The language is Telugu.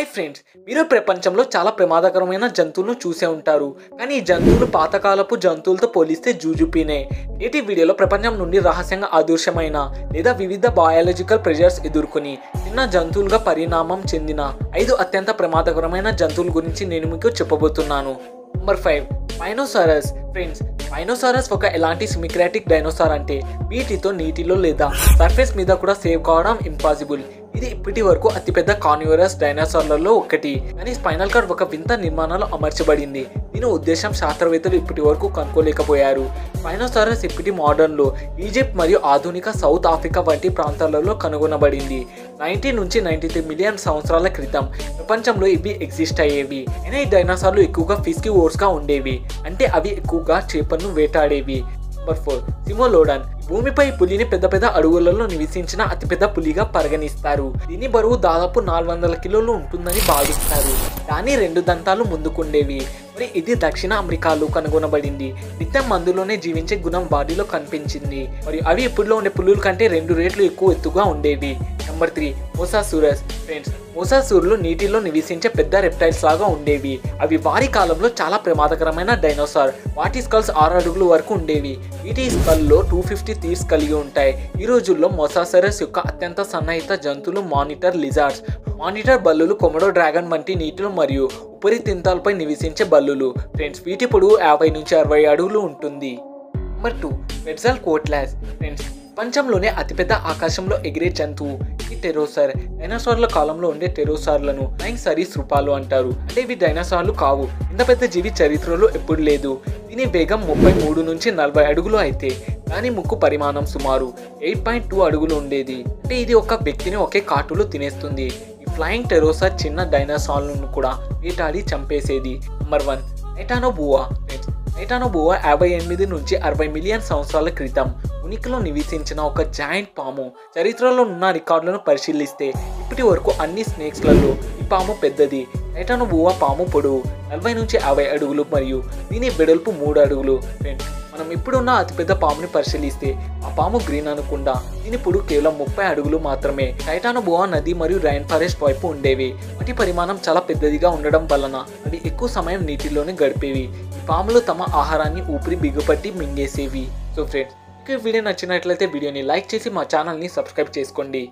హాయ్ ఫ్రెండ్స్, మీరు ప్రపంచంలో చాలా ప్రమాదకరమైన జంతువులను చూసే ఉంటారు. కానీ ఈ జంతువులు పాతకాలపు జంతువులతో పోలిస్తే జూజుపినే. నేటి వీడియోలో ప్రపంచం నుండి రహస్యంగా అదృశ్యమైన లేదా వివిధ బయాలజికల్ ప్రెజర్స్ ఎదుర్కొని చిన్న జంతువులుగా పరిణామం చెందిన 5 అత్యంత ప్రమాదకరమైన జంతువుల గురించి నేను మీకు చెప్పబోతున్నాను. నెంబర్ 5, స్పైనోసారస్. ఫ్రెండ్స్, స్పైనోసారస్ ఒక ఎలాంటి సిమిక్రాటిక్ డైనోసార్ అంటే వీటితో నీటిలో లేదా సర్ఫేస్ మీద కూడా సేవ్ కావడం ఇంపాసిబుల్. ఇది ఇప్పటి వరకు అతిపెద్ద కార్నివరస్ డైనోసార్లలో ఒకటి. కానీ స్పైనల్ కార్డ్ ఒక వింత నిర్మాణంలో అమర్చబడింది. దీని ఉద్దేశం శాస్త్రవేత్తలు ఇప్పటి వరకు కనుక్కోలేకపోయారు. స్పైనోసారస్ ఇప్పటి మోడర్న్లో ఈజిప్ట్ మరియు ఆధునిక సౌత్ ఆఫ్రికా వంటి ప్రాంతాలలో కనుగొనబడింది. 90 నుంచి 93 మిలియన్ సంవత్సరాల క్రితం ప్రపంచంలో ఇవి ఎగ్జిస్ట్ అయ్యేవి. అయినా ఈ డైనోసార్లు ఎక్కువగా ఫిస్కివోర్స్గా ఉండేవి, అంటే అవి ఎక్కువగా చేపలను వేటాడేవి. నెంబర్ 4, సిమోలోడన్. భూమిపై పులిని పెద్ద పెద్ద అడవులలో నివసించిన అతిపెద్ద పులిగా పరిగణిస్తారు. దీని బరువు దాదాపు 400 కిలోలు ఉంటుందని భావిస్తారు. దాని 2 దంతాలు ముందుకుండేవి. మరి ఇది దక్షిణ అమెరికాలో కనుగొనబడింది. నిత్యం మందులోనే జీవించే గుణం బాడీలో కనిపించింది. మరియు అవి ఇప్పుడులో ఉండే పులుల కంటే 2 రెట్లు ఎక్కువ ఎత్తుగా ఉండేవి. నెంబర్ 3, మోసాసూరస్. ఫ్రెండ్స్, మోసాసూరులు నీటిలో నివసించే పెద్ద రెప్టైల్స్ లాగా ఉండేవి. అవి వారి కాలంలో చాలా ప్రమాదకరమైన డైనోసార్. వాటి స్కల్స్ 6 అడుగుల వరకు ఉండేవి. వీటి స్కల్లో 250 టీత్స్ కలిగి ఉంటాయి. ఈ రోజుల్లో మోసాసరస్ యొక్క అత్యంత సన్నిహిత జంతువులు మానిటర్ లిజార్డ్స్. మానిటర్ బల్లులు కొమడో డ్రాగన్ వంటి నీటిలో మరియు ఉపరితింతాలపై నివసించే బల్లులు. ఫ్రెండ్స్, వీటి పొడవు 50 నుంచి 60 అడుగులు ఉంటుంది. నెంబర్ 2, క్వెట్జాల్కోట్లాస్. ఫ్రెండ్స్, ప్రపంచంలోనే అతిపెద్ద ఆకాశంలో ఎగిరే జంతువు ఈ టెరోసార్. డైనోసార్ల కాలంలో ఉండే టెరోసార్లను ఫ్లయింగ్ సరీసృపాలు అంటారు. అంటే ఇవి డైనోసార్లు కావు. ఇంత పెద్ద జీవి చరిత్రలో ఎప్పుడు లేదు. దీని వేగం 33 నుంచి 40 అడుగులు అయితే దాని ముక్కు పరిమాణం సుమారు 8.2 అడుగులు ఉండేది. అంటే ఇది ఒక వ్యక్తిని ఒకే కాటులో తినేస్తుంది. ఈ ఫ్లయింగ్ టెరోసార్ చిన్న డైనోసార్లను కూడా వేటాడి చంపేసేది. Number 1, Titanoboa. టైటానోబోవా 58 నుంచి 60 మిలియన్ సంవత్సరాల క్రితం ఉనికిలో నివసించిన ఒక జాయింట్ పాము. చరిత్రలో ఉన్న రికార్డులను పరిశీలిస్తే ఇప్పటి వరకు అన్ని స్నేక్స్లలో ఈ పాము పెద్దది. టైటానోబోవా పాము పొడవు 40 నుంచి 50 అడుగులు మరియు దీని వెడల్పు 3 అడుగులు. ఫ్రెండ్స్, మనం ఇప్పుడున్న అతిపెద్ద పాముని పరిశీలిస్తే ఆ పాము గ్రీన్ అనుకుండా దీని పొడవు కేవలం 30 అడుగులు మాత్రమే. టైటానోబోవా నది మరియు రైన్ ఫారెస్ట్ వైపు ఉండేవి. వాటి పరిమాణం చాలా పెద్దదిగా ఉండడం వలన అవి ఎక్కువ సమయం నీటిలోనే గడిపేవి. ఈ పాములు తమ ఆహారాన్ని ఊపిరి బిగుపట్టి మింగేసేవి. సో ఫ్రెండ్స్, ఈ వీడియో నచ్చినట్లయితే వీడియోని లైక్ చేసి మా ఛానల్ని సబ్స్క్రైబ్ చేసుకోండి.